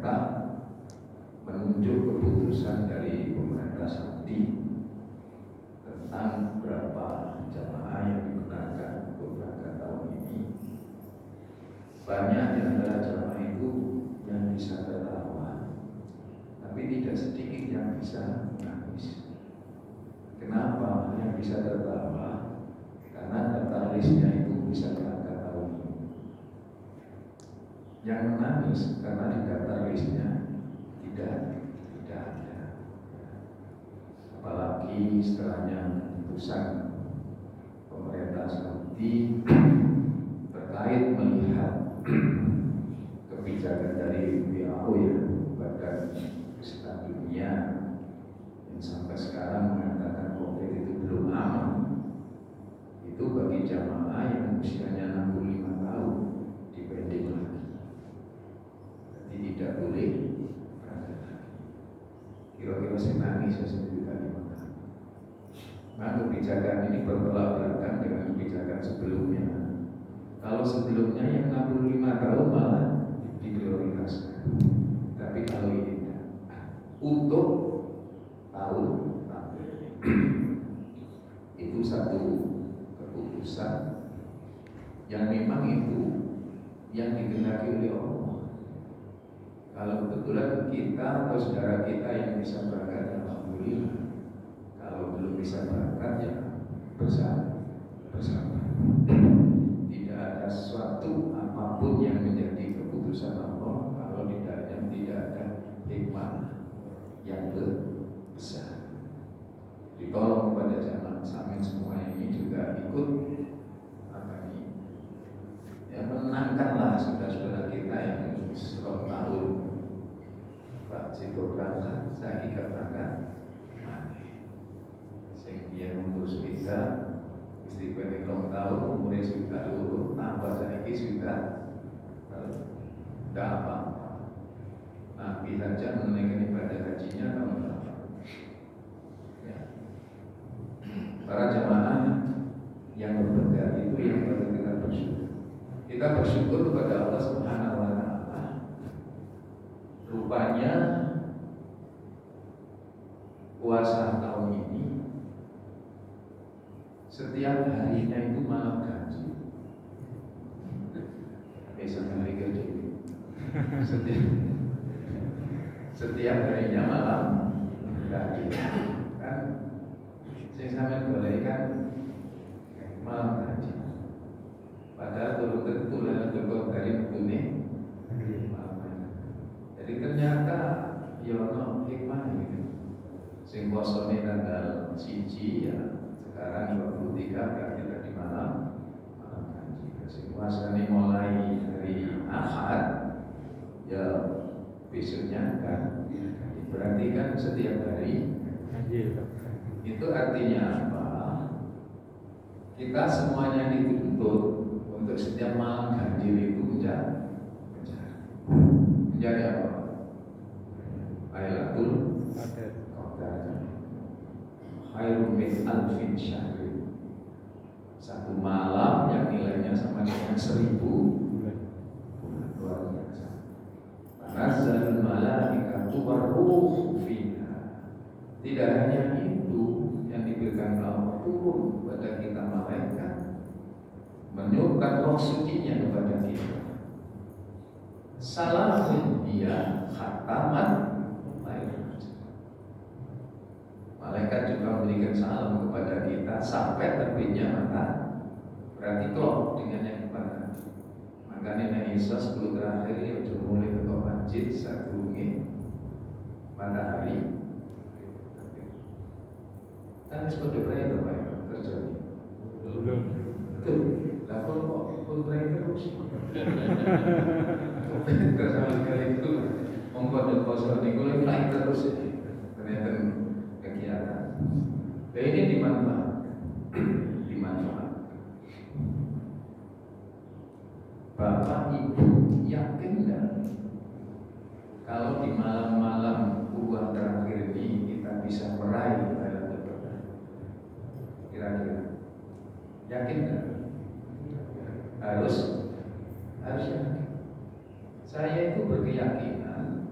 pemerintah menunjuk keputusan dari pemerintah Saudi tentang berapa jamaah yang digunakan beberapa tahun ini. Banyak di antara jamaah itu yang bisa tertawa, tapi tidak sedikit yang bisa menangis. Kenapa yang bisa tertawa? Karena daftar listnya itu bisa berangkat tahun ini. Yang menangis karena di daftar listnya tidak ada. Apalagi setelahnya keputusan pemerintah Saudi terkait melihat kebijakan dari WHO, ya, Badan Kesehatan Dunia, yang sampai sekarang mengatakan COVID itu belum aman. Itu bagi jamaah yang usianya 65 tahun dipending lagi, jadi tidak boleh berangkat lagi. Kira-kira saya nangis sendiri kali makan. Nah, kebijakan ini bertolak belakang dengan kebijakan sebelumnya. Kalau sebelumnya yang 65 tahun malah diprioritaskan, tapi kalau ini tidak. Untuk tahun itu satu keputusan yang memang itu yang dikehendaki oleh Allah. Kalau kebetulan kita atau saudara kita yang bisa berangkat, alhamdulillah. Kalau belum bisa berangkat, ya bersama. Tidak ada sesuatu apapun yang menjadi keputusan Allah kalau di dalamnya tidak ada hikmah yang besar. Ditolong kepada jamaah samin semua ini juga ikut ya, menangkanlah saudara-saudara kita yang selama tahun. Pak Cito berangkat, saya ikut berangkat, sehingga mengurus visa. Istri pada tahun umurnya sudah dulu, tambah saya sudah tidak apa-apa. Nabi saja menunaikan ibadah hajinya tahun berapa? Ya. Para jamaah yang berbeda itu yang perlu kita bersyukur. Kita bersyukur kepada Allah Subhanahu wa Ta'ala. Rupanya puasa tahun ini setiap harinya itu malam gaji. Sampai hari gaji. Setiap harinya malam gaji. Kan saya sampai boleh kan malam gaji. Padahal turun bulan Oktober dari kuning. Jadi ternyata yono hikmah gitu. Sing posone tanggal 1 ya. Sekarang 23 berarti tadi malam gaji. Sing puasane mulai dari Ahad ya besoknya kan. Berarti kan setiap hari. Itu artinya apa? Kita semuanya dituntut untuk setiap malam ganjil itu menjadi apa? Lailatul Qadar. Khairun min alfin syahrin. Satu malam yang nilainya sama dengan 1000 bulan. Luar biasa. Tanazzalul malaikatu warruh fiha. Tidak hanya itu yang diberikan Allah turun kepada kita malaikat, menyuruhkan roh sucinya kepada kita. Salamun dia khataman. Malaikat juga memberikan salam kepada kita sampai terbitnya matahari. Berarti klop dengan yang kepada. Makanya Nabi Isa 10 terakhir ya mulai ke masjid saat matahari. Kan seperti itu Pak terjadi. Belum. Betul. Lah kok pulpen terus. Terus kali itu monggo dan poso niku lagi terus ya. Ternyata kegiatan. Nah, ini dimanfaatkan. Bapak Ibu yakin enggak kalau di malam-malam puluhan terakhir ini kita bisa meraih Lailatul Qadar? Kira-kira yakin enggak? Harus yakin. Saya itu berkeyakinan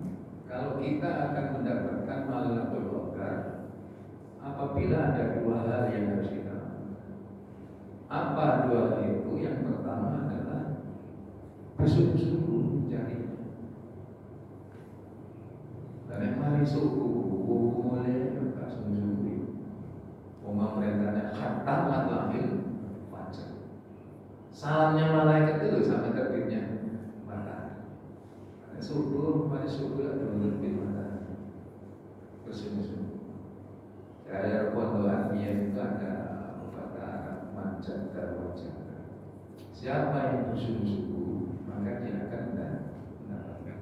kalau kita akan mendapatkan Lailatul Qadar apabila ada dua hal yang harus kita lakukan. Apa dua hal itu? Yang pertama adalah bersungguh-sungguh mencari. Dan yang mari suku mulai bersungguh-sungguh. Umum perintahnya khatam lahir fajar. Salamnya malaikat itu sampai terbitnya matahari. Subuh, mari subuh lah terbit matahari. Bersungguh-sungguh. Saya pondok itu ada kata manjat dan wajah. Siapa yang bersungguh-sungguh maka dia akan mendapatkan.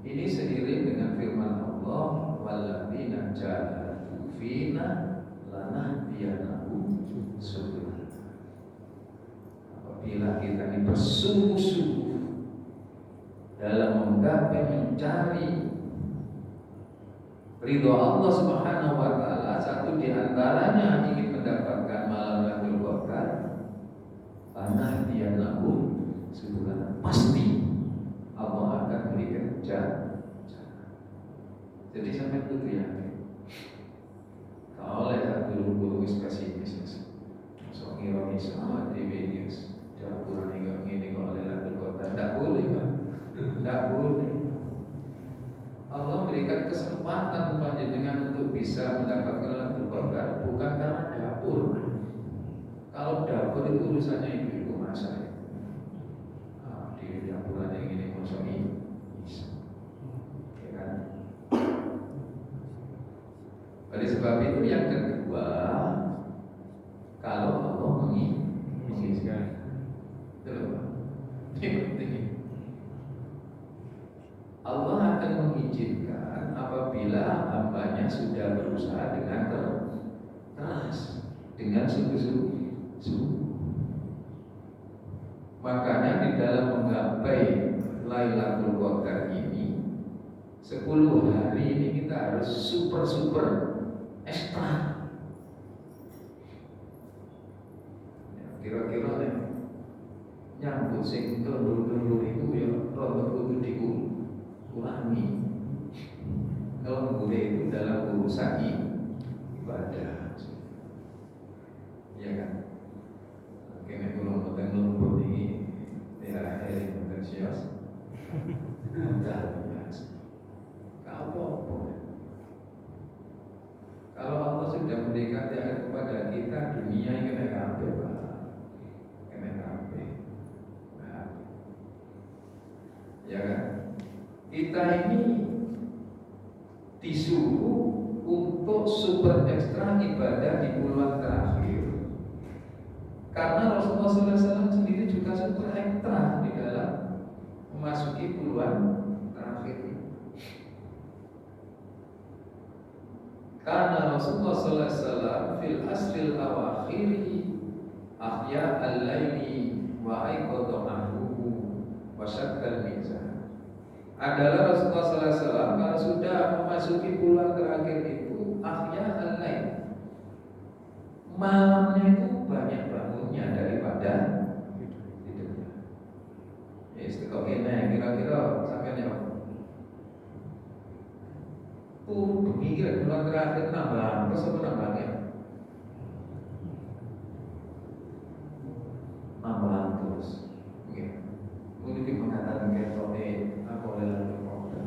Ini seiring dengan firman Allah, walladzina jahadu fina lanahdiyannahum subulana. Apabila kita ini bersungguh-sungguh dalam menggapai mencari ridho Allah Subhanahu wa taala, satu di antaranya ingin mendapatkan malam Lailatul Qadar, lanahdiyannahum subulana. Pasti Allah akan berikan jalan. Jadi sampai itu yakin. Kalau lihat guru-guru spesifis, so ironis sama TV jangan ini kalau Lailatul Qadar tidak boleh kan? Tidak boleh. Allah berikan kesempatan panjenengan untuk bisa mendapatkan Lailatul Qadar bukan karena dapur. Kalau dapur itu urusannya ibu-ibu masak. Di dapur aja yang ini konsumsi bisa, ya kan? Oleh sebab itu yang kedua, kalau Allah mengizinkan, ini penting. Allah akan mengizinkan apabila hambanya sudah berusaha dengan keras, dengan sungguh-sungguh. Makanya di dalam menggapai Lailatul Qadar ini 10 hari ini kita harus super ekstra. Kira-kira nih nyambut sing telur itu ya rada kudu dikurangi. Kalau boleh itu dalam urusan ibadah, ya kan? Kena gulung potong ini daerah yang potensius, mudah biasa. Apa? Kalau Allah sudah memberikan THR kepada kita, dunia ini kena kabeh, Pak. Kena kabeh. Nah, ya kan? Kita ini disuruh untuk super ekstra ibadah di bulan terakhir. Karena Rasulullah SAW sendiri juga super ekstra di dalam memasuki bulan terakhir. Karena Rasulullah SAW fil asril awakhiri ahya al-laili wa aiqadha ahluhu wa syaddal mizan. Adalah Rasulullah SAW kalau sudah memasuki bulan terakhir itu ahya al-lail, malamnya itu banyak bangunnya daripada tidurnya. Ya istiqomah kira-kira sampai apa? Pemikir bulan terakhir nambah, terus apa nambahnya? Nambah terus. Mungkin mengatakan ketone apa Lailatul Qadar.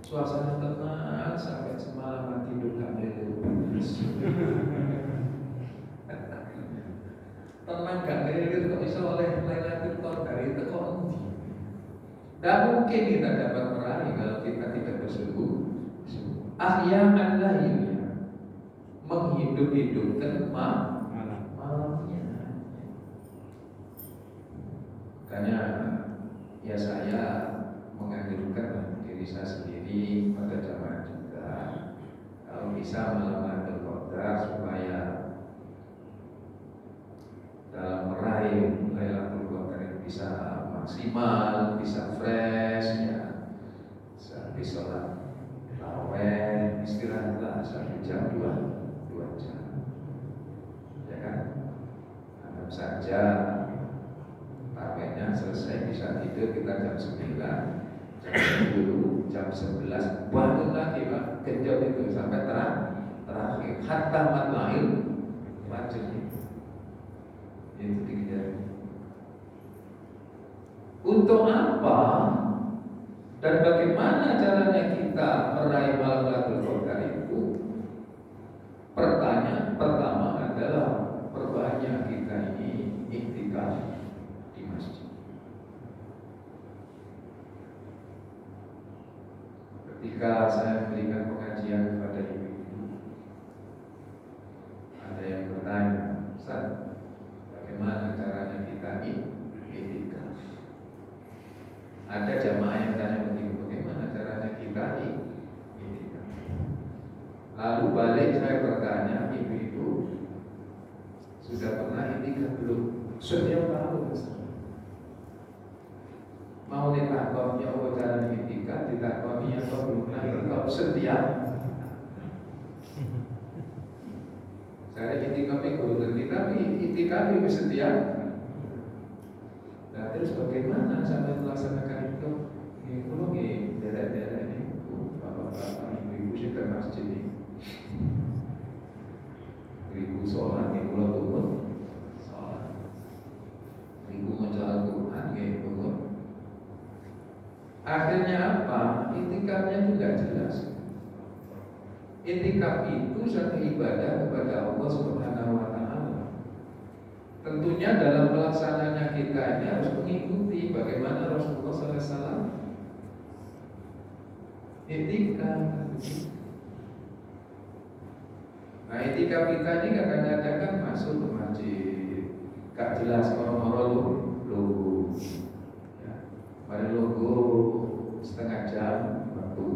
Suasana tenang sampai semalaman tidur gak melilit. Tenang gak melilit kok bisa oleh Lailatul Qadar itu kok endi? Dan mungkin kita dapat meraih kalau kita tidak bersungguh. Ahyaman lahirnya menghidup-hidupkan malamnya. Makanya ya saya menganjurkan diri saya sendiri pada jamaah juga kalau bisa malam Qadar supaya dalam meraih Lailatul Qadar itu bisa maksimal, bisa fresh ya, bisa sholat tarawih, istirahatlah 1 jam 2 jam, ya kan? Anggap saja tarawihnya selesai bisa tidur kita jam 9, jam 10 jam 11 bangun lagi Pak, genjot itu sampai terakhir hatta matlail wajib itu dikejar. Untuk apa dan bagaimana caranya kita meraih malam Lailatul Qadar itu? Pertanyaan pertama adalah perbanyak kita ini iktikaf di masjid. Ketika saya memberikan pengajian kepada ibu-ibu, ada yang bertanya, Ustaz, bagaimana caranya kita iktikaf? Ada jamaah yang tanya begini, bagaimana caranya kita iktikaf? Lalu balik saya bertanya, ibu-ibu sudah pernah iktikaf belum? Setiap tahun mau ditakoni apa cara iktikaf, ditakoni apa belum pernah iktikaf setiap. Saya iktikaf itu tapi iktikaf itu setiap. Nah, terus bagaimana sampai melaksanakan itu? Kalau di daerah-daerah ini, bapak-bapak, ibu-ibu sih ke masjid ini. Ibu sholat, ibu turun sholat, ibu menjual Quran, ibu turun. Akhirnya apa? Iktikafnya juga jelas. Iktikaf itu satu ibadah kepada Allah Subhanahu wa Ta'ala. Tentunya dalam pelaksananya kita ini harus mengikuti bagaimana Rasulullah SAW iktikaf. Nah, iktikaf kita ini kadang-kadang kan masuk ke masjid, gak jelas orang-orang logo, ya. Pada logo setengah jam waktu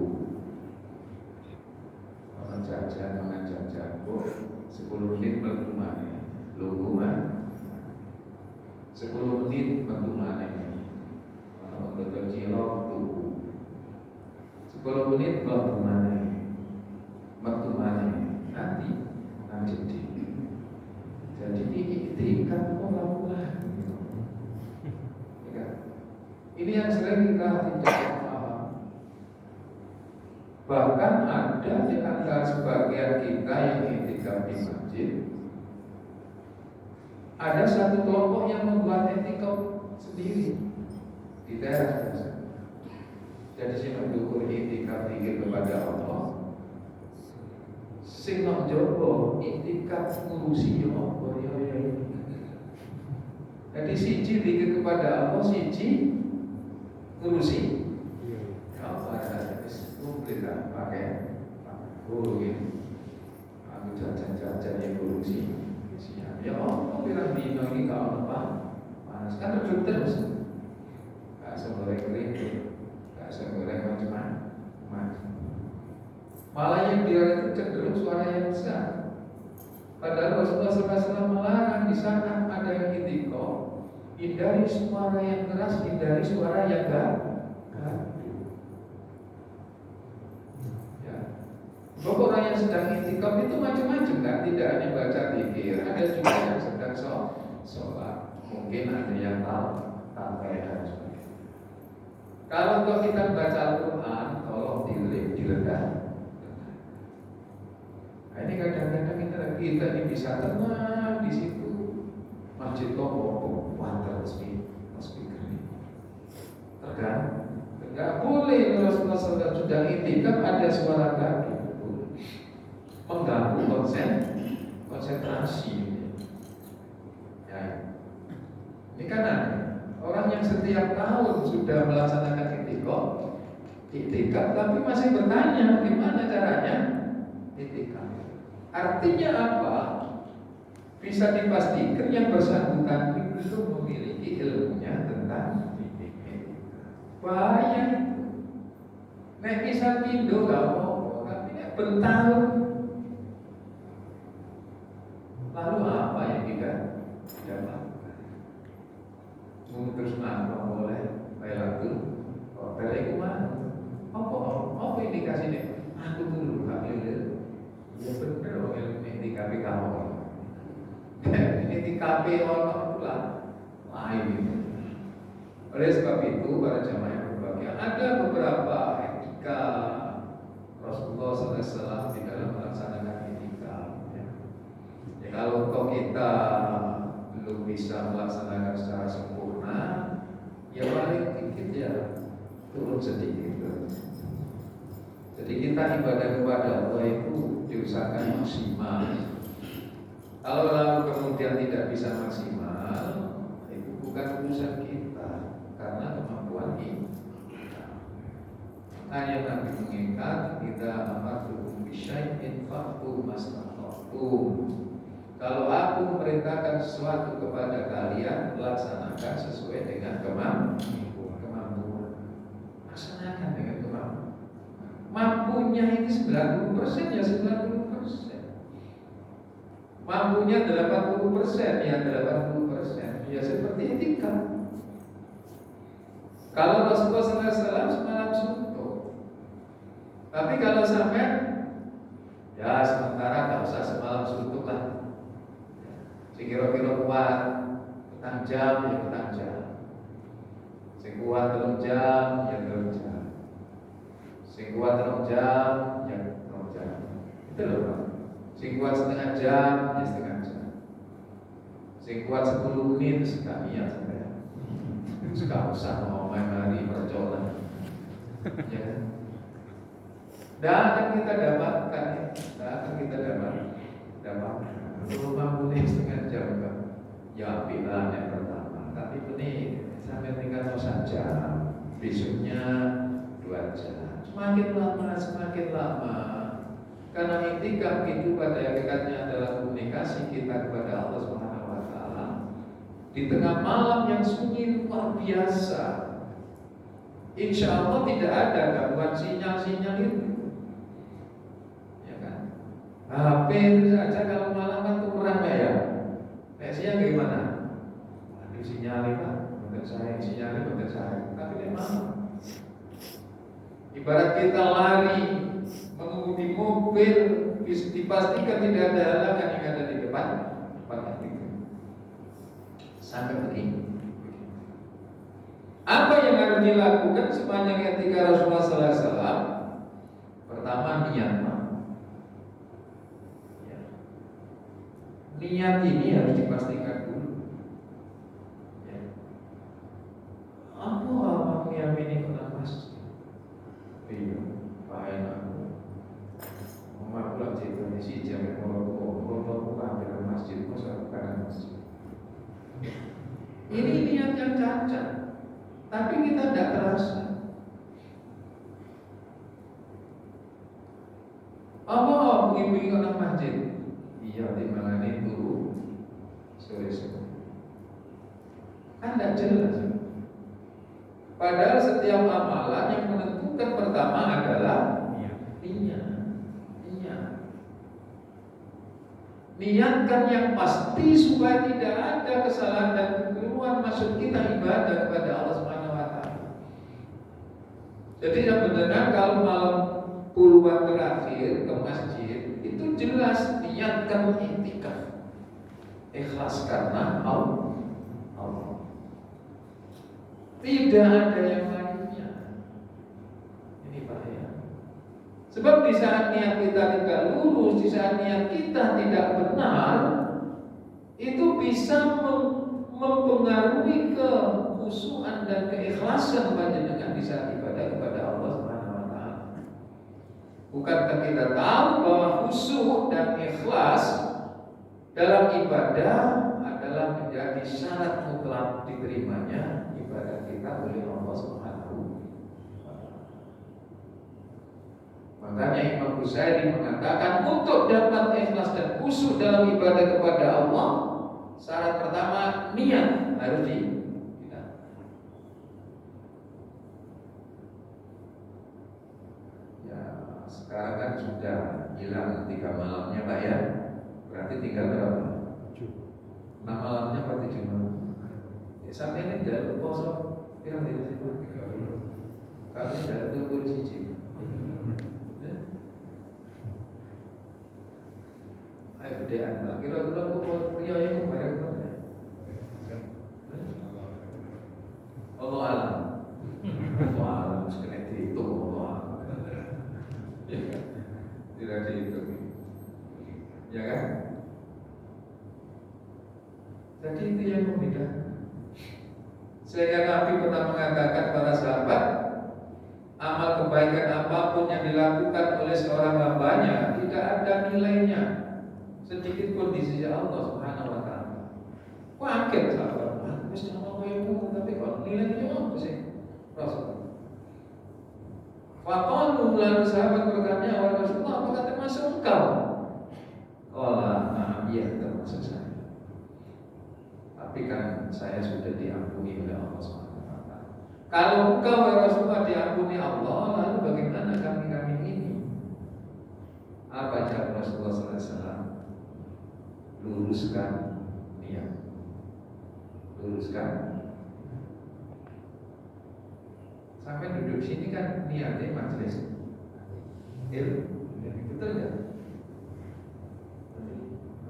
orang jajan, makan jajan, 10 menit berkumah, logo mah 10 menit waktu mana ini? Kalau betul cilok tuh 10 menit waktu mana ini? Waktu mana ini? Nanti jadi iktikaf orang. Ini yang sering kita tidak paham. Bahkan ada di antara sebagian kita yang iktikaf di masjid. Ada satu kelompok yang membuat iktikaf sendiri di teras. Jadi sing mendukung iktikaf dikir kepada Allah. Sing nok jowo iktikaf ngurusi yo apa yo. Jadi siji dikir kepada Allah, siji ngurusi. Apa ada mungkin tak pakai guru ini. Aku jajan-jajan yang ngurusi. Ya Allah, bilang dino ini kalau apa panas kan redup terus. Gak segoreng kering, gak segoreng macam-macam. Malah yang dia itu cenderung suara yang besar. Padahal Rasulullah SAW melarang di saat ada yang iktikaf, hindari suara yang keras, hindari suara yang gaduh. Ya. Bahwa orang yang sedang iktikaf itu macam-macam kan, tidak hanya baca zikir, ada juga yang sedang sholat. Mungkin ada yang tahu dan sebagainya. Kalau kita baca Al-Quran, tolong diledah. Nah, ini kadang-kadang kita ini bisa tenang di situ. Masjid Topo, wanter speaker ini. Enggak boleh Rasulullah SAW sudah iktikaf ada suara gaduh, mengganggu konsentrasi. Ya. Ini kan orang yang setiap tahun sudah melaksanakan iktikaf, tapi masih bertanya gimana caranya iktikaf. Artinya apa? Bisa dipastikan yang bersangkutan itu memiliki ilmunya tentang iktikaf. Bahaya itu. Nek bisa pindah gak apa-apa, tapi nek bertahun. Lalu apa yang kita lakukan? Terus apa boleh Lailatul Qadar itu mana? Apa indikasinya? Aku dulu gak pilih. Ya bener loh ini KPK orang. Ini KPK orang pula lain. Oleh sebab itu para jamaah yang berbahagia, ada beberapa etika bisa melaksanakan secara sempurna, ya paling dikit ya turun sedikit. Jadi kita ibadah kepada Allah itu diusahakan maksimal. Kalau lalu kemudian tidak bisa maksimal, itu bukan urusan kita, karena kemampuan kita. Makanya Nabi mengingat kita amartukum bisyai'in fa'tu mastata'tum. Kalau aku memerintahkan sesuatu kepada kalian, laksanakan sesuai dengan kemampuan. Laksanakan dengan kemampuan. Mampunya ini 90% ya 90%. Mampunya 80% ya 80%. Ya seperti etika. Kalau Rasulullah SAW semalam suntuk. Tapi kalau sampai ya sementara gak usah semalam suntuk lah. Kira-kira kuat petang jam ya petang jam. Sing kuat 3 jam ya 3 jam. Sing kuat 3 jam ya 3 jam. Itu loh Pak. Sing kuat setengah jam ya setengah jam. Sing kuat 10 menit sekali ya sampai. Gak usah mau main hari percolan. Ya. Dan akan kita dapatkan ya. Dan akan kita dapatkan. Kalau mampu nih setengah jam kan, ya bilang yang pertama. Tapi ini sampai tinggal 1 jam, besoknya 2 jam. Semakin lama. Karena intikam itu pada hakikatnya adalah komunikasi kita kepada Allah Subhanahu Wa Taala di tengah malam yang sunyi luar biasa. Insya Allah tidak ada gangguan sinyal itu. HP itu saja kalau malam kan kurang ya. Siang gimana? Ada sinyal Pak, betul saya sinyalnya betul saya. Tapi dia malam. Ibarat kita lari mengemudi mobil, dipastikan tidak ada halangan yang ada di depan itu. Sampai begini. Apa yang harus dilakukan sepanjang ketika Rasulullah SAW? Pertama niat. Niat ini harus dipastikan dulu. Ya. Aku mau meyakini kena masjid. Iya, pakai aku. Mau pulang cerita di sini jangan mau ambil masjid, masa bukan masjid. Ini niat yang cacat, tapi kita tidak terasa. Apa begini kena masjid? Iya, timbangan itu sore-sore. Kan tidak jelas. Padahal setiap amalan yang menentukan pertama adalah niat. Niatkan yang pasti supaya tidak ada kesalahan dan kekeliruan maksud kita ibadah kepada Allah Subhanahu Wa Taala. Jadi yang benar kalau malam puluhan terakhir ke masjid itu jelas niatkan i'tikaf, ikhlas karena Allah. Tidak ada yang lainnya. Ini bahaya. Sebab di saat niat kita tidak lurus, di saat niat kita tidak benar, itu bisa mempengaruhi kekhusyuan dan keikhlasan panjenengan di saat ibadah kepada Allah Subhanahu Wa Taala. Bukankah kita tahu bahwa khusyuk dan ikhlas dalam ibadah adalah menjadi syarat mutlak diterimanya ibadah kita oleh Allah Subhanahu wa Ta'ala. Makanya Imam Ghazali mengatakan untuk dapat ikhlas dan khusyuk dalam ibadah kepada Allah, syarat pertama niat harus sekarang kan sudah hilang 3 malamnya Pak ya. Berarti tinggal berapa? 6 malamnya berarti 7 malam. Ya, sampai ini tidak kosong. Kira tidak sih? Kami tidak tunggu di sini. Ayo gedean Pak. Kira-kira pria yang kemarin kemana? Allah alam. Allah alam. Sekali dihitung Allah alam. Tidak dihitung. Ya kan? Jadi Jadi itu yang membedakan. Sehingga Nabi pernah mengatakan para sahabat, amal kebaikan apapun yang dilakukan oleh seorang hambanya tidak ada nilainya sedikit pun di sisi Allah Subhanahu wa taala. Kaget sahabat, mesti amal kebaikan tapi kok nilainya apa sih? Rasul. Faqalu, lalu sahabat bertanya, "Wahai Rasulullah, apakah termasuk engkau?" Qala, "Na'am, iya termasuk saya. Tapi kan saya sudah diampuni oleh Allah Subhanahu wa taala." Kalau engkau ya Rasulullah diampuni Allah, lalu bagaimana kami ini? Apa jawab Rasulullah sallallahu alaihi wasallam? Luruskan niat. Luruskan. Sampai duduk sini kan niatnya majelis ilmu, betul ya?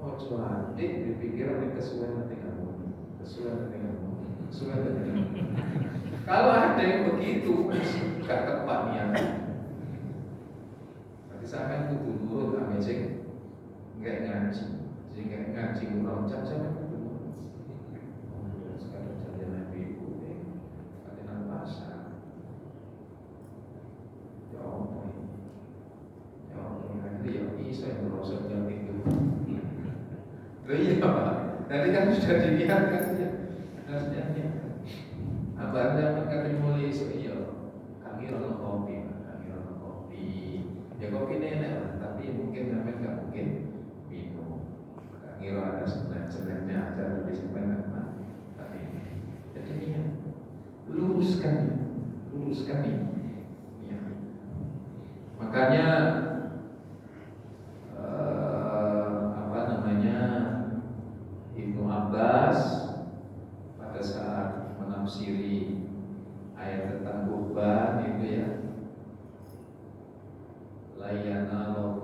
Oh cuan, dipikir oleh kesuwen dengan kesuwen dengan kesuwen dengan. Kalau ada yang begitu, gak tepat niatnya. Berarti sampai kudu nurut amecing, nggak ngaji, sehingga ngaji kurang jam sampai kudu nurut. Sekarang jadi nabi ibu, ada pasar. Saya merosot yang itu. Iya Pak. Tadi kan sudah dilihat kan ya. Harusnya apa anda kata mulai iya. Kami orang kopi, Ya kopi nenek lah, tapi mungkin sampai nggak mungkin minum. Kami ada sebenarnya aja lebih sebenarnya tapi jadi ini luruskan ini. Ya. Makanya Ibnu Abbas pada saat menafsiri ayat tentang kurban itu ya, la yanallahu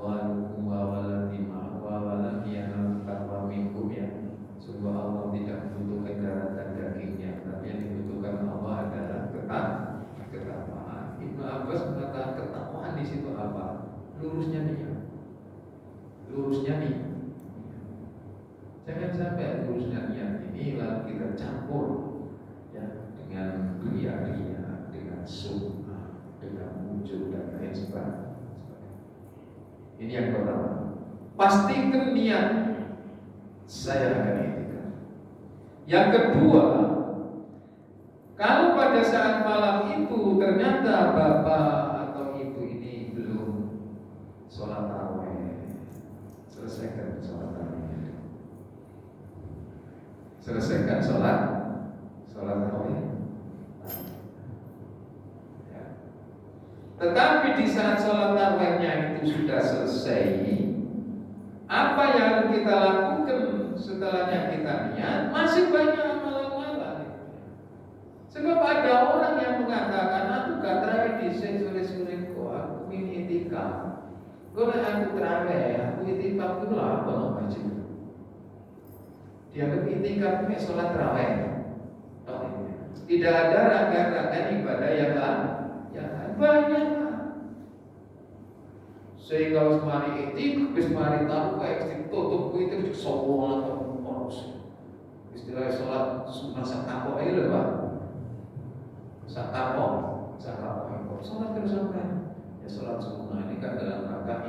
wa walam yanal taqwa minkum ya. Sungguh Allah tidak membutuhkan darah dan dagingnya, tapi yang dibutuhkan Allah adalah ketakwaan. Ibnu Abbas mengatakan ketakwaan di situ apa? Lurusnya niat. Jangan sampai lurusnya niat ini lalu kita campur ya dengan ria-ria, dengan sunnah, dengan wujud dan lain sebagainya. Ini yang pertama. Pastikan niat saya akan itikaf. Yang kedua, kalau pada saat malam itu ternyata bapak atau ibu ini belum sholat tarawih, selesaikan sholat tarawih. Selesaikan sholat tarawih. Ya. Tetapi di saat sholat tarawihnya itu sudah selesai, apa yang kita lakukan setelahnya kita niat masih banyak amalan-amalan. Sebab ada orang yang mengatakan aku gak tarawih di sore-sore kok, aku ingin itikaf. Kalau aku tarawih, aku itikaf itu apa namanya? Dia beritikaf ini sholat tarawih. Tidak ada rangkaian ibadah yang lain banyak. Sehingga harus mari itikaf, harus mari tahu kayak tutup itu sombong atau poros. Istilah sholat sunnah sakapo itu Pak. Sakapo. Sholat terus sampai ya sholat sunnah ini kan dalam rangka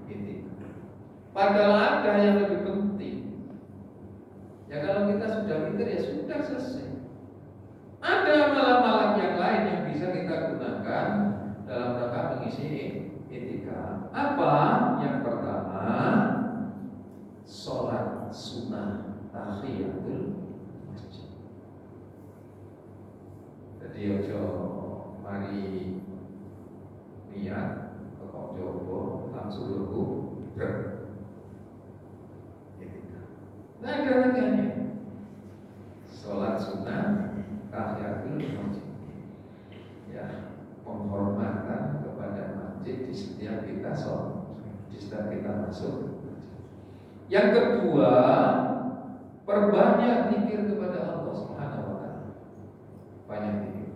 itikaf. Padahal ada yang lebih penting. Ya kalau kita sudah pintar ya sudah selesai. Ada malam-malam yang lain yang bisa kita gunakan dalam rangka mengisi itikaf. Apa? Yang pertama, sholat sunnah tahiyatul masjid. Jadi ojo mari niat kok jowo langsung lebu Nah ada rangkaiannya. Sholat sunnah tahiyatul masjid. Ya, penghormatan kepada masjid di setiap kita sholat, di setiap kita masuk. Yang kedua, perbanyak zikir kepada Allah Subhanahu wa taala. Banyak zikir.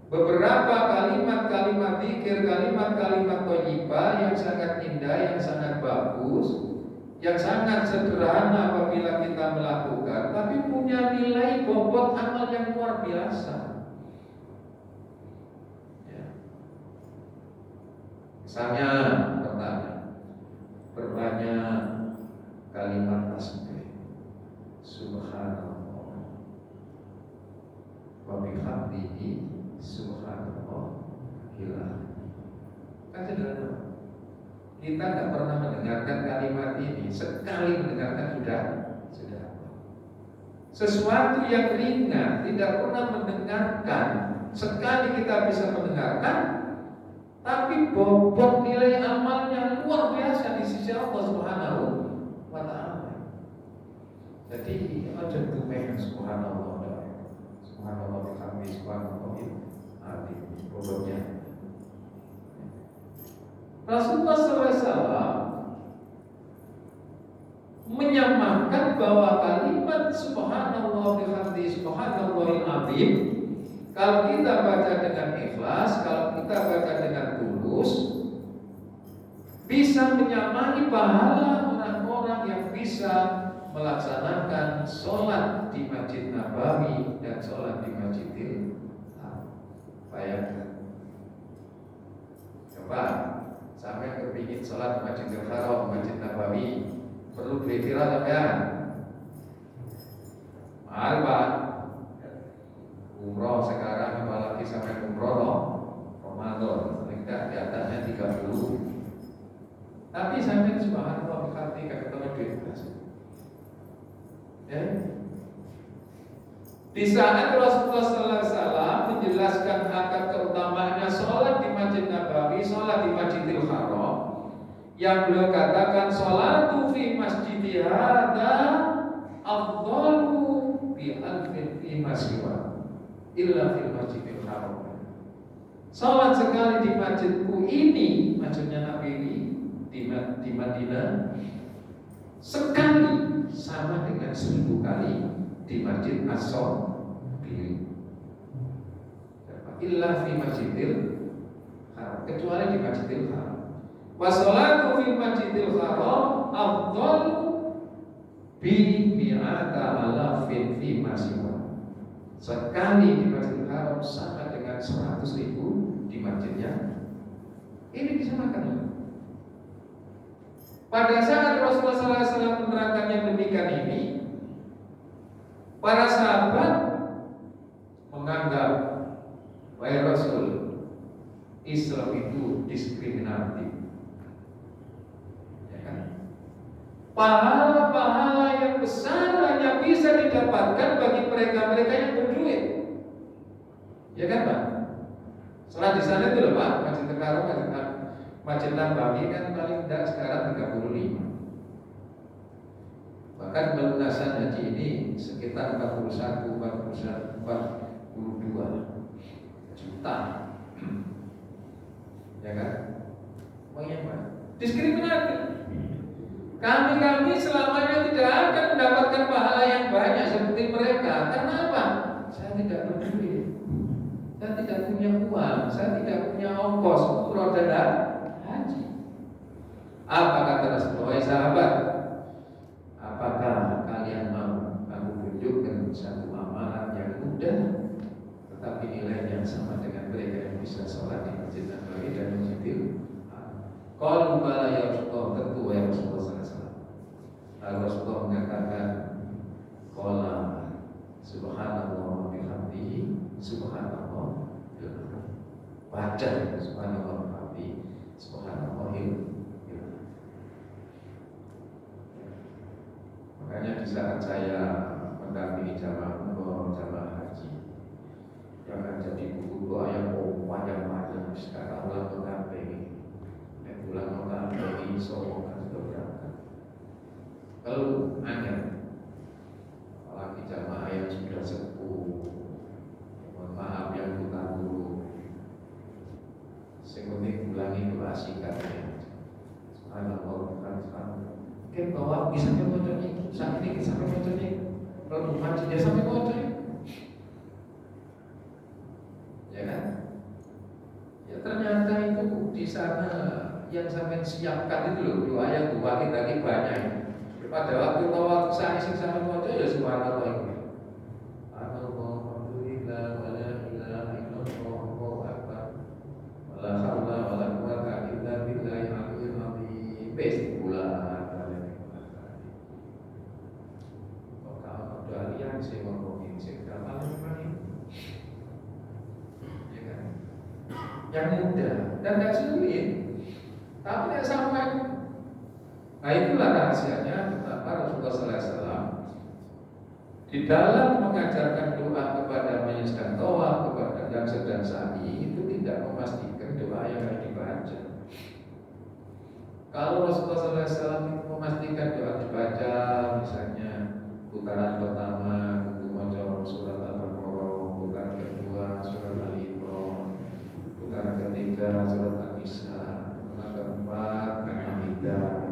Beberapa kalimat-kalimat zikir, kalimat-kalimat thayyibah yang sangat indah, yang sangat bagus yang sangat sederhana apabila kita melakukan, tapi punya nilai bobot amal yang luar biasa. Ya. Misalnya pertama, berbanyak kalimat tasbih, subhanallah, wa bihamdihi, subhanallah, gila. Kan sederhana. Kita tidak pernah mendengarkan kalimat ini, sekali mendengarkan sudah. Sesuatu yang ringan, tidak pernah mendengarkan, sekali kita bisa mendengarkan, tapi bobot nilai amalnya luar biasa di sisi Allah Subhanahu wa Ta'ala. Jadi aja tumen subhanallah, subhanallah bihamdi, subhanallah azim, bobotnya. Rasulullah SAW menyamakan bahwa kalimat subhanallah bihamdi, subhanallahil azim, kalau kita baca dengan ikhlas, kalau kita baca dengan tulus, bisa menyamai pahala orang-orang yang bisa melaksanakan sholat di Masjid Nabawi dan sholat di Masjidil Haram. Bayangkan. Coba sampai kepingin sholat di Masjidil Haram, Masjid Nabawi, perlu beriktirah sampean. Mahal Pak. Umroh sekarang apalagi sampai umroh Ramadan, tidak di atasnya 30. Tapi sampai subhanallah bihamdi kata teman duit. Ya. Di saat Rasulullah SAW menjelaskan akan keutamaannya sholat di Masjid Nabawi, sholat di Masjidil Haram, yang beliau katakan sholatu fi masjidi hadza afdalu bi alfin fi masjiwa illa fil Masjidil Haram. Sholat sekali di masjidku ini, maksudnya Nabi di Madinah, sekali sama dengan 1000 kali di Masjid As-Sadiq. Illa fi Masjidil Haram, kecuali di Masjidil Haram. Wa sholatu fi Masjidil Haram afdalu bi mi'ata alafin fi masjiwa. Sekali di Masjidil Haram sama dengan 100.000 di masjidnya. Ini disamakan. Pada saat Rasulullah SAW menerangkan yang demikian ini, para sahabat menganggap, wahai Rasul, Islam itu diskriminatif. Ya kan? Pahala-pahala yang besar hanya bisa didapatkan bagi mereka-mereka yang berduit. Ya kan Pak? Sholat di sana itu loh Pak, Masjid Haram, Masjid Nabawi kan paling tidak sekarang 35. Bahkan pelunasan haji ini sekitar 41, 42 juta. Ya kan? Bagaimana? Diskriminatif. Kami selamanya tidak akan mendapatkan pahala yang banyak seperti mereka. Karena apa? Saya tidak berduit, saya tidak punya uang, saya tidak punya ongkos umroh dan haji. Apa kata Rasulullah? Sahabat, apakah kalian mau aku tunjukkan satu amalan yang mudah tetapi nilainya sama dengan mereka yang bisa sholat di Masjid Nabawi dan Masjidil Haram? Qalu bala ya Rasulullah, tentu ya Rasulullah SAW. Lalu Rasulullah mengatakan, qala subhanallah wa bihamdihi, subhanallah. Baca subhanallah wa bihamdihi, subhanallah. Makanya di saat saya mendampingi jamaah umroh, jamaah haji, yang akan jadi buku doa yang panjang-panjang, sekarang ulang mendampingi, pulang mendampingi, sokongan sudah berangkat. Kalau hanya apalagi jamaah yang sudah sepuh, mohon maaf yang hutang dulu, sebenarnya ulangi doa singkatnya. Subhanallah, kan bahwa bisa memotongnya saat ini sampai memotongnya kalau masjidnya sampai memotongnya, ya kan? Ya ternyata itu di sana yang sampai siapkan itu loh doa yang dua lagi banyak. Pada waktu tawaf sani sing sampe maca ya subhanallah iku. Alhamdulillah wala ilaha illallah Allahu akbar. Wala haula wala quwata illa billahi al-aliyyil azim. Wis bulan kali. Kok kalau ada alian sing ngomongin sing gampang ini. Ya kan? Yang mudah dan enggak sulit. Tapi yang sampai. Nah itulah rahasianya betapa Rasulullah SAW di dalam mengajarkan doa kepada yang sedang tawaf, kepada yang sedang sa'i itu tidak memastikan doa yang harus dibaca. Kalau Rasulullah SAW memastikan doa dibaca, misalnya putaran pertama itu maca surat Al-Baqarah, putaran kedua surat Al-Imran, putaran ketiga surat An-Nisa, putaran keempat Al-Maidah.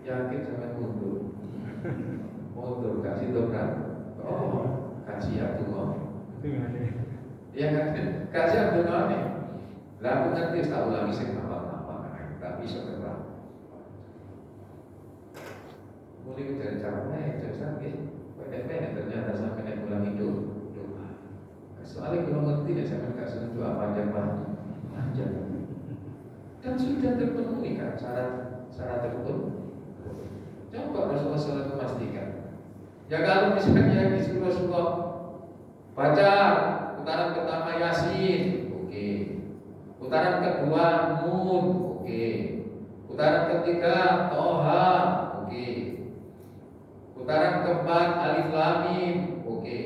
Yakin sampai mundur kasih dobrak. Oh, kasih Abdullah. Iya kan? Kasih Abdullah nih. Lah aku ngerti tak ulangi sing apa-apa, tapi sebentar. Mulai dari caranya jadi sakit. PDP ternyata sampai naik ulang hidup. Soalnya kalau ngerti ya sampai kasih doa panjang. Dan sudah terpenuhi kan syarat tertentu. Coba Rasulullah SAW memastikan. Ya kalau misalnya disuruh Rasulullah baca putaran pertama Yasin, oke. Putaran kedua Nun, oke. Putaran ketiga Toha, oke. Putaran keempat Alif Lam Mim, oke.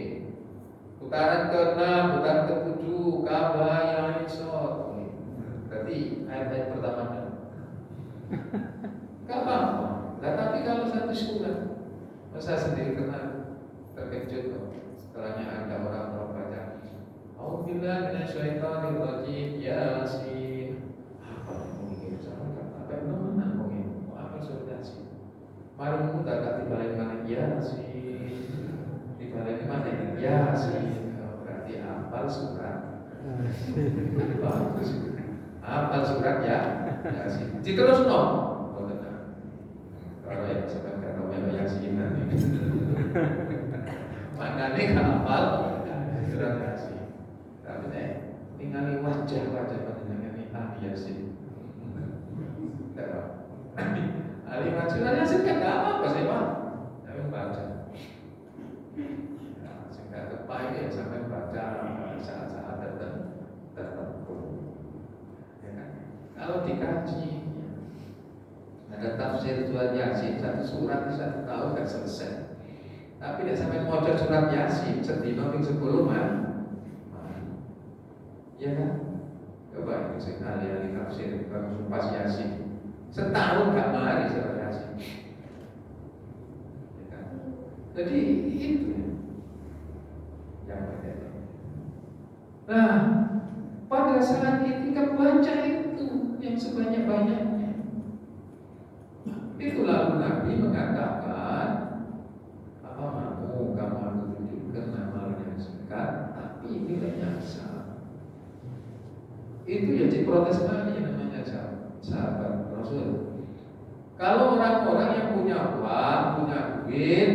Putaran keenam, putaran ketujuh Kaf Ya Ain Shad. Berarti ayat pertama. Gak apa-apa. Nah, tapi kalau satu surat, saya sendiri kenal terkejut kok. Setelahnya ada orang baca, Auzubillahi minasyaitonir rajim, Yasin. Apa mungkin sama kan? Apa yang mana mungkin? Apa surat Yasin? Mari kita tak dibalik mana Yasin, dibalik mana Yasin. Berarti hafal surat. Bagus. Hafal surat ya Yasin. Diterus no. Kalau yang sebenarnya kalau yang Yasin nanti, maknanya hafal surat Yasin. Tapi tinggali wajah panjenengan ini ahli Yasin. Ahli surat Yasin kan nggak apa-apa sih Pak, tapi baca. Sehingga terpakai ya sampai baca saat-saat tertentu. Ya kan? Kalau dikaji. Ada tafsir surat Yasin, satu surat di satu tahun kan selesai. Tapi tidak sampai mojo surat Yasin sedino ping 10 man. Ya kan? Coba ini ahli tafsir kalau pas Yasin. Setahun gak mari surat Yasin. Ya kan? Jadi itu yang berbeda. Nah, pada saat ketika baca itu yang sebanyak-banyaknya itu lalu Nabi mengatakan apa mau kamu tunjukkan amalnya singkat tapi nilainya besar. Itu ya diprotes lagi namanya sahabat Rasul. Kalau orang-orang yang punya uang, punya duit,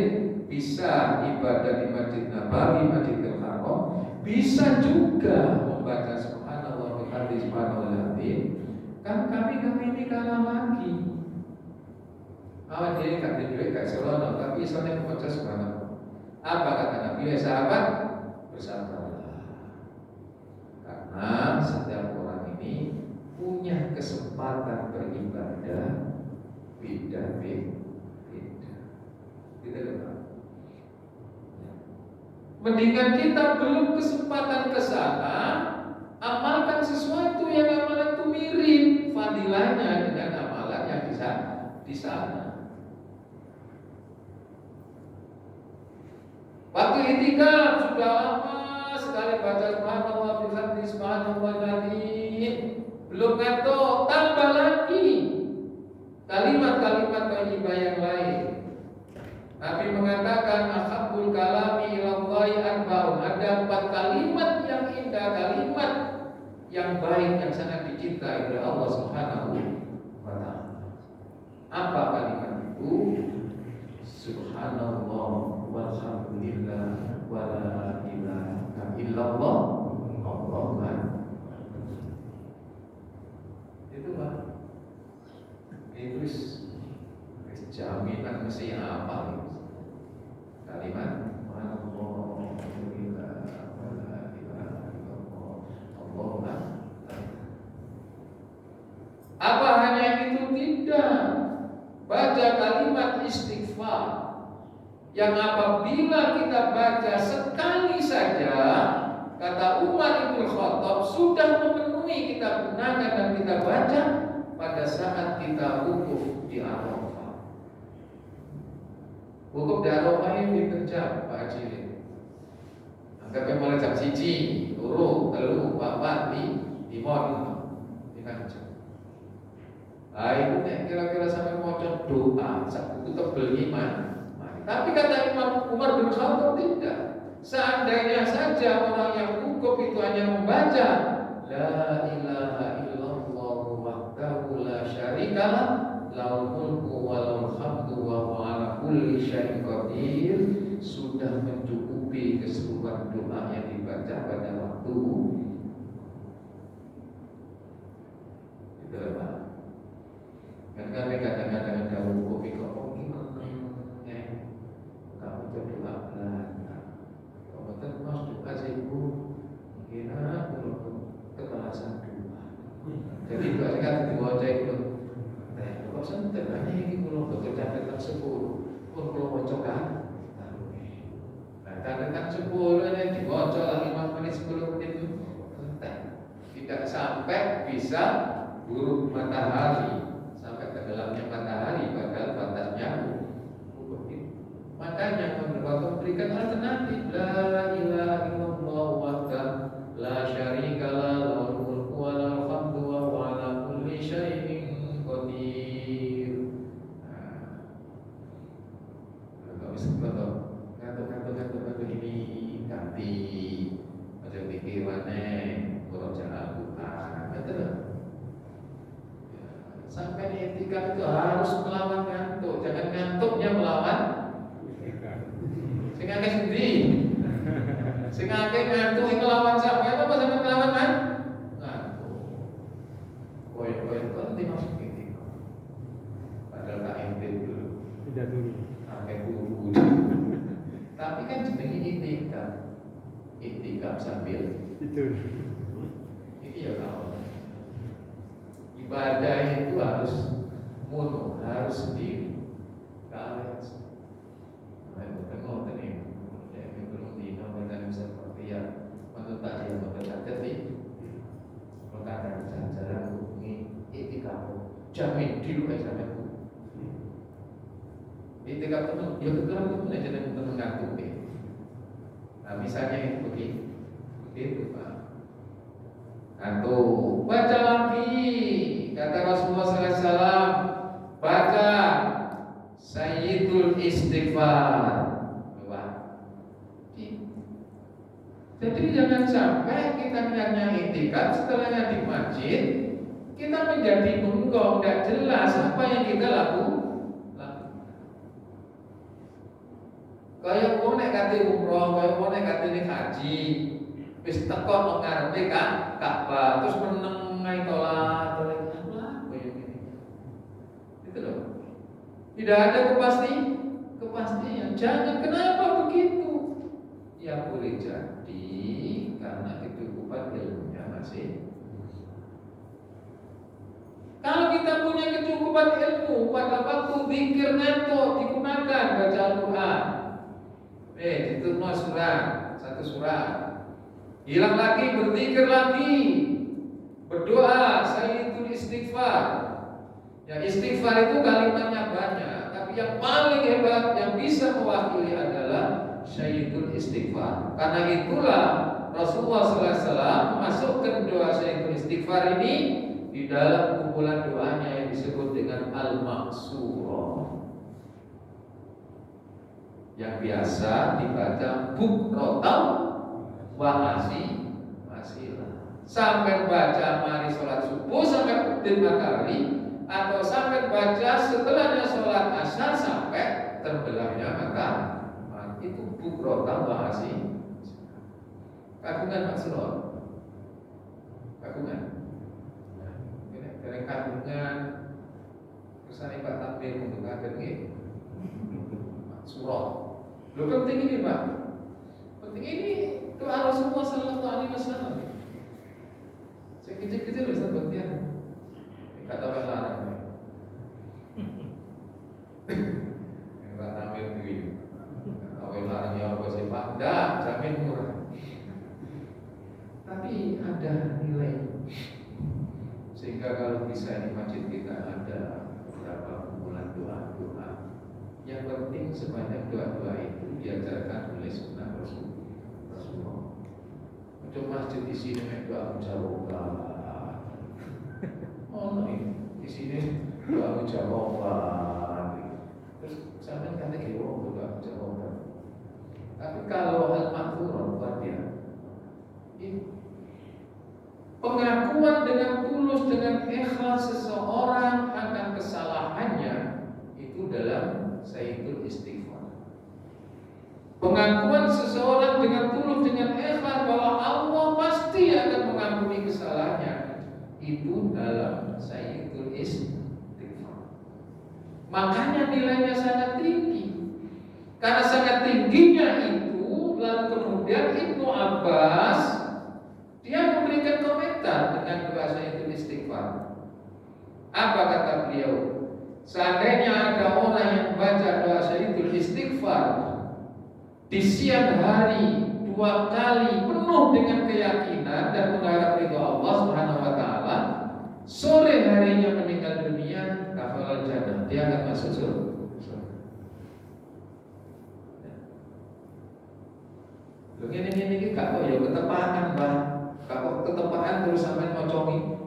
bisa ibadah di Masjid Nabawi, Masjidil Haram, bisa juga membaca subhanallah wa bihamdihi subhanallahil. Kan kami ini kalah lagi. Awak dia kat duit kat serono, tapi istilahnya membaca subhanallah. Apa kata Nabi? Ya sahabat, bersabarlah. Karena setiap orang ini punya kesempatan beribadah beda-beda. Kita dengar. Mendingan kita belum kesempatan ke sana, amalkan sesuatu yang amalan itu mirip fadilahnya dengan amalan yang bisa di sana. Waktu itikaf sudah lama sekali baca subhanallah bihamdi subhanallahil. Belum ngantuk, tambah lagi kalimat-kalimat thayyibah yang lain. Nabi mengatakan ahabbul kalami ilallahi arba'un. Ada 4 kalimat yang indah, kalimat yang baik yang sangat dicintai oleh Allah Subhanahu wa taala. Apa kalimat itu? Subhanallah walhamdulillah wala ilaha illallah Allahu akbar. Itu Pak. Itu jaminan mesti apa itu. Kalimat apa hanya itu? Tidak. Baca kalimat istighfar yang apabila kita baca sekali saja, kata Umar bin Khattab, sudah memenuhi kita gunakan dan kita baca pada saat kita wukuf di Arafah. Wukuf di Arafah ini berjam Pak Haji. Anggapnya mulai jam 1, 2, 3, 4, 5 di jam. Nah itu kira-kira sampai maca doa, itu tebel iman. Tapi kata Imam Umar bin Khattab tidak. Seandainya saja orang yang wukuf itu hanya membaca La ilaha illallah wahdahu la syarikalah lahul mulku wa lahul hamdu wa huwa ala kulli syai'in qadir, sudah mencukupi keseluruhan doa yang dibaca pada waktu itu Pak. Kan kami kadang-kadang ada wukuf kok kamu berdoa kamu terus doa ibu kira ketelasan doa. Jadi doa kan diwaca itu kok santen hanya ini kalau bekerja tentang 10 pun kalau waca kan kadang kan 10 ini diwaca lah 5 menit 10 menit itu tidak sampai bisa buruk matahari, sampai tenggelamnya matahari, padahal batasnya makanya waktu berikan alternatif La ilaha illallah wahdahu la syarikalah lahul mulku wa lahul hamdu wa huwa ala kulli syai'in qadir. Kalau misalnya kata ini ganti aja pikirannya murojaah Al-Quran, betul? Sampai etika itu harus melawan ngantuk, jangan ngantuknya melawan. Sing akeh sendiri. Sing akeh ngantuk ngelawan sampai apa sampai ngelawan kan? Ngantuk. Koyo-koyo penting masuk ini. Padahal tak ente dulu. Tidak dulu. Akeh guru. Tapi kan jenenge itikaf. Itikaf sambil itu. Ini ya kawan. Ibadah itu harus mono, harus sendiri. Kalian tengok tadi, belum dinobatkan seperti yang menurut tadi yang berkata jalan hubungi itikaf, jamin di luar jamin. Itikaf itu, ya betul itu aja dan mengantuk. Nah misalnya itu begitu Pak. Ngantuk, baca lagi, kata Rasulullah SAW, baca Sayyidul Istighfar. Jadi jangan sampai kita hanya itikaf, setelahnya di masjid kita menjadi bengkok, tidak jelas apa yang kita lakukan. Kayak mau nek kate umroh, kayak mau nek kate haji, wis teko nang ngarepe Ka'bah, terus meneng ngai tolat, itu loh. Tidak ada kepastian. Jangan, kenapa begitu? Ya boleh jadi karena kecukupan ilmunya masih. Kalau kita punya kecukupan ilmu pada waktu zikir ngantuk digunakan baca Al-Quran. Itu satu surat. Hilang lagi, berzikir lagi, berdoa, sayyidul istighfar. Ya istighfar itu kalimatnya banyak, tapi yang paling hebat yang bisa mewakili adalah sayyidul istighfar. Karena itulah Rasulullah SAW memasukkan doa sayyidul istighfar ini di dalam kumpulan doanya yang disebut dengan al-maqsurah, yang biasa dibaca bukratan wa asilah. Sampai baca mari sholat subuh sampai terbit matahari, atau sampai baca setelahnya sholat asar sampai tenggelamnya maka itu bukrotan wa asih. Kagungan maksud kagungan. Dari kagungan kersane Pak Tampil untuk kaget nggih. Surat. Lo penting ini Pak. Penting ini doa Rasulullah sallallahu alaihi wasallam. Saya kecil-kecil bisa penting. Kata larang. Enggak tampil duit. Tahu larang ya apa sih Pak? Enggak, jamin murah. Tapi ada nilai. Sehingga kalau bisa di masjid kita ada beberapa kumpulan doa-doa. Yang penting sebanyak doa-doa itu diajarkan oleh sunnah Rasulullah. Untuk masjid di sini doa mujawabah. Oh nih di sini doa mujawabah. Terus sampai kata doa mujawabah. Tapi kalau al-maghfurah dia pengakuan dengan tulus dengan ikhlas seseorang akan kesalahannya itu dalam Sayyidul Istighfar. Pengakuan seseorang dengan tulus dengan ikhlas bahwa Allah pasti akan mengampuni kesalahannya itu dalam Sayyidul Istighfar. Makanya nilainya sangat tinggi. Karena sangat tingginya itu, lalu kemudian Ibnu Abbas dia memberikan komentar dengan doa Sayyidul Istighfar. Apa kata beliau? Seandainya ada orang yang baca doa Sayyidul Istighfar di siang hari 2 kali penuh dengan keyakinan dan mengharap ridho Allah Subhanahu wa taala, sore harinya meninggal dunia, kafal jannah, dia akan masuk surga. Lho ngene-ngene iki gak kok ya ketepaan, Pak. Gak kok ketepaan terus sampean ngocongi.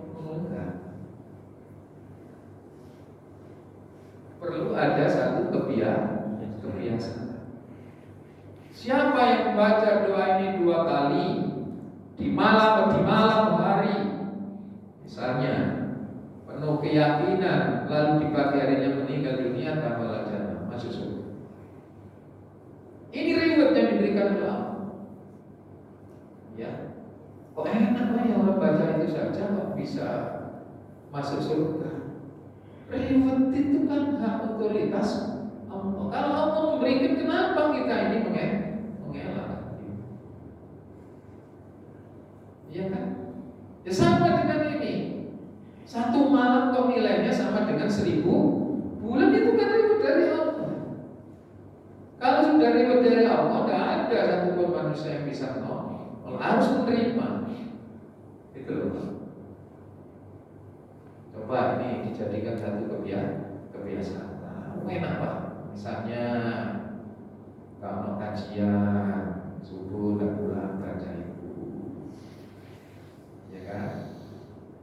Perlu ada satu kebiasaan. Siapa yang membaca doa ini 2 kali di malam hari, misalnya penuh keyakinan, lalu di pagi harinya meninggal dunia, kafal jannah, masuk surga. Ini reward yang diberikan oleh Allah. Ya, kok enak ya orang baca itu saja kok bisa masuk surga. Reward itu kan hak otoritas Allah. Kalau Allah memberikan, kenapa kita ini mengelak? Iya kan? Ya sama dengan ini. 1 malam kok nilainya sama dengan 1000 bulan, itu kan reward dari Allah. Kalau sudah reward dari Allah, tidak ada satupun manusia yang bisa menolak. Harus menerima. Itu loh. Coba ini dijadikan satu kebiasaan. Enak Pak. Misalnya kalau kajian subuh dan pulang baca itu, ya kan?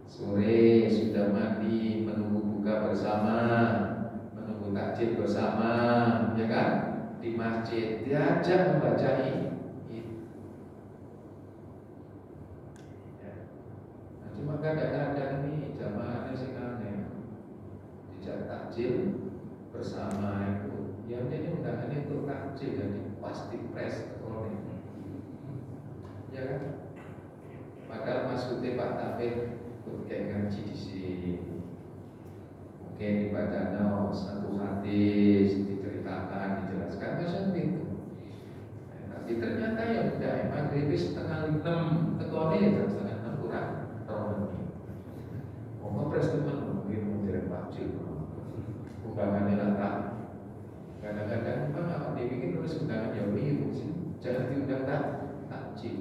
Sore sudah mandi menunggu buka bersama, menunggu takjil bersama, ya kan? Di masjid diajak membaca ini. Cuma kadang-kadang ini jamaahnya sih aneh, dijak takjil bersama itu. Ya ini undangannya untuk takjil, jadi pasti pres kalau ini, ya kan? Padahal maksudnya Pak Taufik kayak ngaji di sini, mungkin dibaca satu hadis, diceritakan, dijelaskan, macam itu. Tapi ternyata ya udah, maghrib 5:30, tekone ya jam 5:30 kurang. Mau pres teman mungkin menjelaskan takjil, undangannya datang. Kadang-kadang memang apa dibikin terus undangan jauh ini, jangan diundang takjil.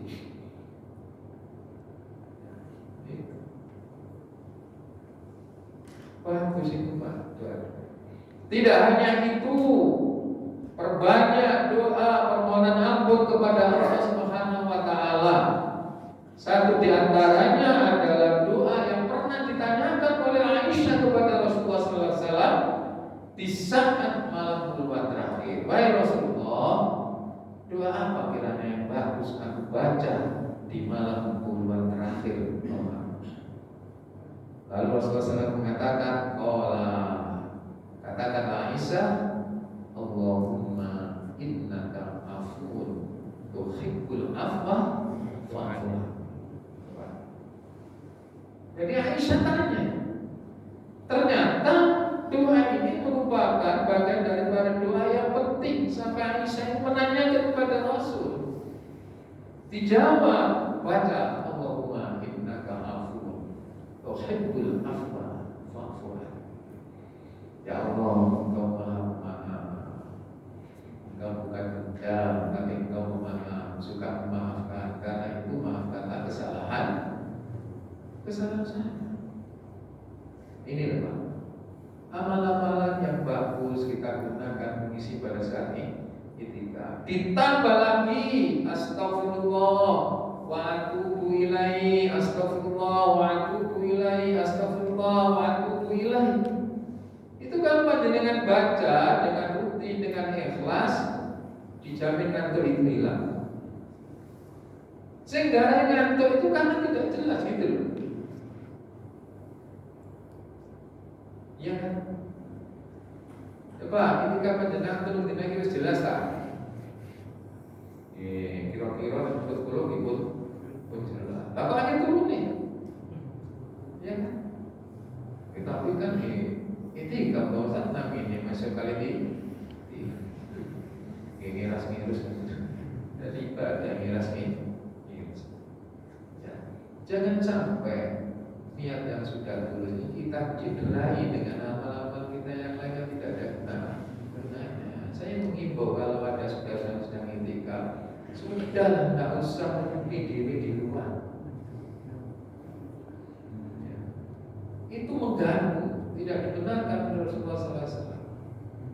Bagus itu Pak. Tidak hanya itu, perbanyak doa permohonan ampun kepada Allah Subhanahu wa taala. Satu di antaranya adalah doa yang pernah ditanyakan oleh Aisyah kepada Rasulullah sallallahu alaihi wasallam di saat malam khulwat terakhir. Wahai Rasulullah, doa apa kiranya yang bagus aku baca di malam khulwat terakhir? Lalu Rasulullah SAW mengatakan, katakan Aisyah, Allahumma innaka afuwun tuhibbul afwa fa'fu anni. Jadi Aisyah tanya, ternyata doa ini merupakan bagian daripada doa yang penting sampai Aisyah menanyakan kepada Rasul. Dijawab, baca Allahumma innaka afuwun tuhibbul afwa fa'fu anni. Ya Allah, Engkau Maha Pemaaf. Engkau bukan dendam, tapi Engkau Maha suka memaafkan. Karena itu maafkanlah kesalahan saya. Ini Pak, amalan-amalan yang bagus kita gunakan mengisi pada saat ini. Ketika ditambah lagi astagfirullah wa atubu ilaihi, astagfirullah wa atubu ilaihi, astagfirullah wa atubu ilaihi. Itu kalau panjenengan baca dengan rutin, dengan ikhlas, dijamin ngantuk itu hilang. Sehingga ngantuk itu karena tidak jelas gitu loh. Iya kan? Coba ketika panjenengan turun dina wis jelas tak? Kira-kira sebut kulo ikut pun jelas. Lah kok aja turun nih? Iya kan? Tapi kan itu kalau sana ini masuk kali di ngiras jadi ibadah ngiras ya. Jangan sampai niat yang sudah tulus ini kita cederai dengan amal-amal kita yang lain yang tidak ada gunanya. Saya mengimbau kalau ada saudara yang sedang intikaf, sudah tidak usah menutupi diri di luar. Ya. Itu mengganggu, tidak dibenarkan menurut Rasulullah SAW.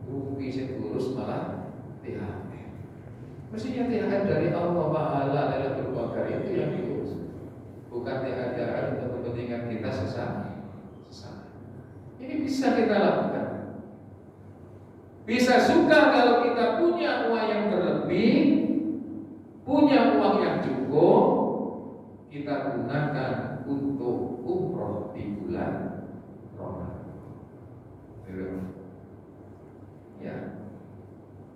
Rugi sekurus malah THR. Mestinya THR dari Allah Ta'ala dalam berbagai itu yang diurus. Bukan THR untuk kepentingan kita sesama. Ini bisa kita lakukan. Bisa suka kalau kita punya uang yang berlebih, punya uang yang cukup, kita gunakan untuk umroh di bulan Ramadan. Ya.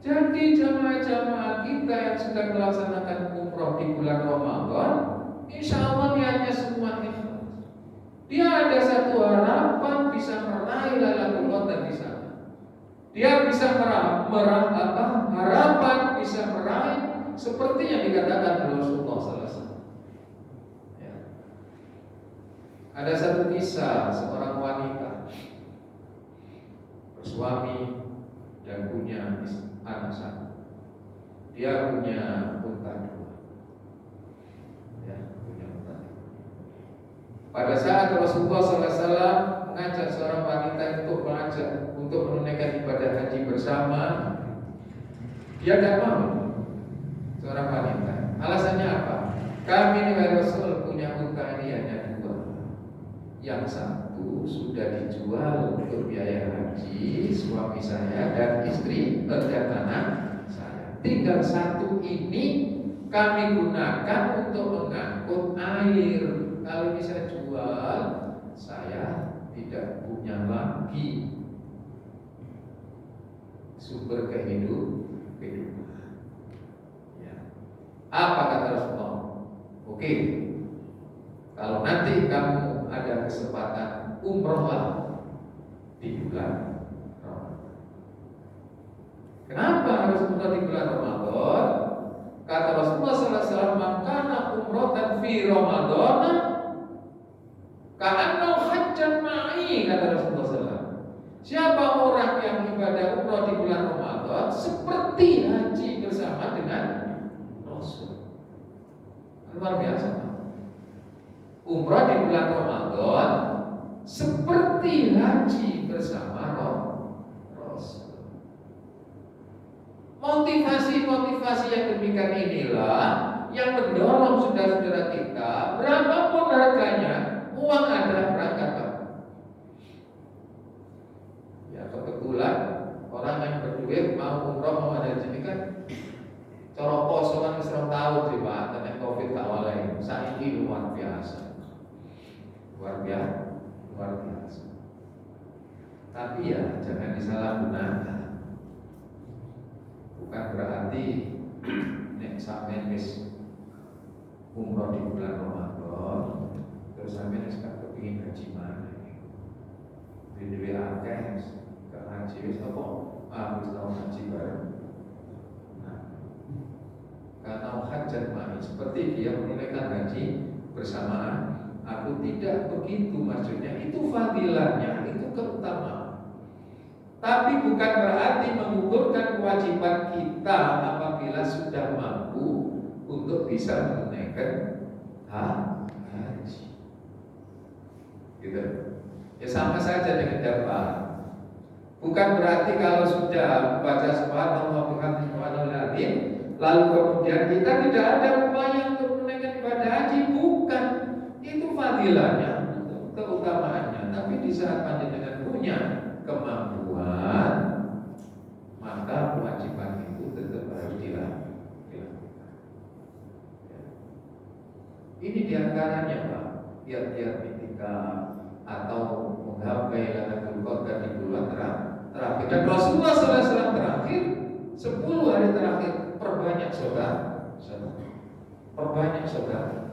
Jadi jamaah-jamaah kita yang sedang melaksanakan umroh di bulan Ramadan, insya Allah niatnya semua ikhlas. Dia ada satu harapan bisa meraih Lailatul Qadar di sana. Dia bisa harapan bisa meraih seperti yang dikatakan oleh Rasulullah SAW. Ya. Ada satu kisah seorang wanita bersuami dan punya anak satu. Dia punya unta dua. Pada saat Rasulullah SAW mengajak seorang wanita untuk menunaikan ibadah haji bersama, dia tidak mau. Seorang wanita, alasannya apa? Kami ini Rasul punya unta ini hanya dua. Yang satu sudah dijual untuk biaya haji suami saya dan istri dan anak saya. Tinggal satu ini kami gunakan untuk mengangkut air. Kalau bisa jual, saya tidak punya lagi sumber kehidupan. Ya. Apa kata Rasulullah? Oke, kalau nanti kamu ada kesempatan umrohlah di bulan Ramadan. Kenapa harus umroh di bulan Ramadan? Kata Rasulullah SAW, "Makana umrotan fi Ramadan ka'annau hajjan ma'i," kata Rasulullah SAW. Siapa orang yang ibadah umroh di bulan Ramadan seperti haji bersama dengan Rasul. Luar biasa. Umroh di bulan Ramadan seperti haji bersama Rasul. Motivasi-motivasi yang demikian inilah yang mendorong saudara-saudara kita, berapapun harganya, uang ada, berangkat Pak. Ya kebetulan orang yang berduit mau umroh mau haji ini kan cara poso kan wis 2 tahun sih Pak, karena Covid tak walai. Saiki luar biasa. Luar biasa. Tapi ya jangan disalahgunakan. Bukan berarti nek sampeyan wis umroh di bulan Ramadan terus sampeyan wis kepengin haji mana. Dhewe akeh ke haji wis apa? Wis tau haji bareng. Nah, kata hajat mani seperti dia menunaikan haji bersamaan. Aku tidak begitu, maksudnya itu fadilahnya, itu keutamaan. Tapi bukan berarti menggugurkan kewajiban kita apabila sudah mampu untuk bisa menunaikan haji. Gitu. Ya sama saja dengan dapat. Bukan berarti kalau sudah baca subhanallah bihamdihi lalu kemudian kita tidak ada upaya untuk menunaikan ibadah haji, bukan. Itu fadilahnya, keutamaannya. Tapi di saat panjenengan punya kemampuan, maka kewajiban itu tetap harus dilakukan. Ini diantaranya Pak, tiap-tiap ketika atau menggapai Lailatul Qadar di bulan terakhir. Dan Rasulullah SAW terakhir 10 hari terakhir perbanyak saudara, perbanyak saudara.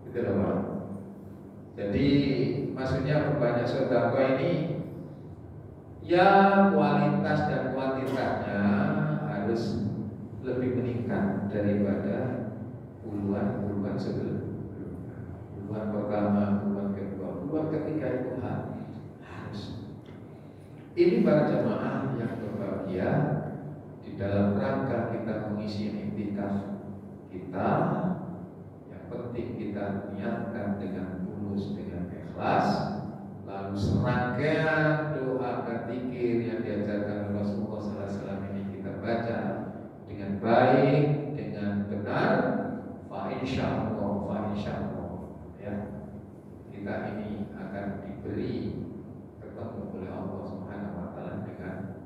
Gitu loh Pak. Jadi maksudnya perbanyak saudara ini ya kualitas dan kuantitasnya harus lebih meningkat daripada puluhan sebelum. Puluhan pertama, puluhan kedua, puluhan ketiga itu harus. Ini para jemaah yang berbahagia di dalam rangka kita mengisi iktikaf kita. Penting kita niatkan dengan tulus, dengan ikhlas, lalu serangkaian doa dan zikir yang diajarkan Rasulullah SAW ini kita baca dengan baik, dengan benar, fa insyaallah, ya, kita ini akan diberi ketemu oleh Allah Subhanahu Wa Taala dengan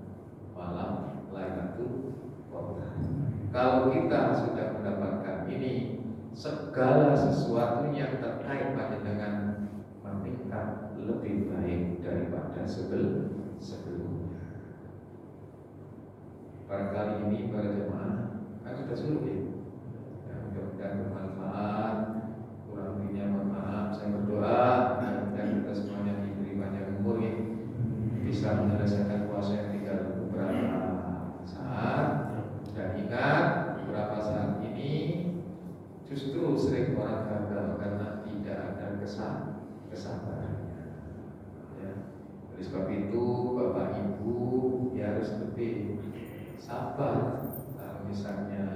malam Lailatul Qadar. Kalau kita sudah mendapatkan ini, segala sesuatu yang terkait dengan meningkat lebih baik daripada sebelumnya. Barangkali ini para jemaah kan sudah suruh ya, mudah-mudahan bermanfaat. Kurang lebihnya mohon maaf. Saya berdoa mudah-mudahan kita semuanya diberi banyak umur ya, bisa menyelesaikan puasa yang tinggal beberapa saat. Dan ingat beberapa saat ini justru sering orang gagal karena tidak ada kesabarannya. Ya. Oleh sebab itu Bapak Ibu ya harus lebih sabar. Kalau misalnya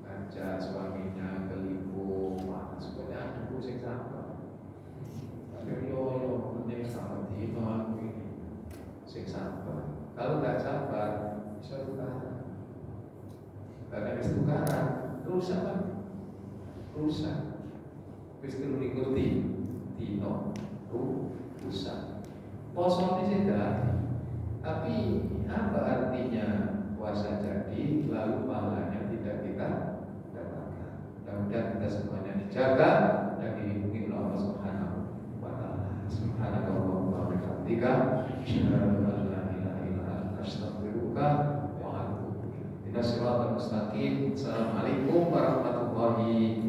ngajak suaminya ke Lipo, supaya aku sing sabar. Tapi yo penting sama dino aku ini sing sabar. Kalau nggak sabar bisa tukaran. Karena bisa tukaran terus apa? Rusak. Wis ikuti dino rusak. Poso ini sudah. Tapi apa artinya puasa jadi lalu pahalanya tidak kita dapatkan? Mudah-mudahan kita semuanya dijaga dan dilindungi oleh Allah Subhanahu wa Ta'ala. Subhanallah wa bihamdika asyhadu an la ilaha illa anta astaghfiruka wa atubu ilaik. Assalamualaikum warahmatullahi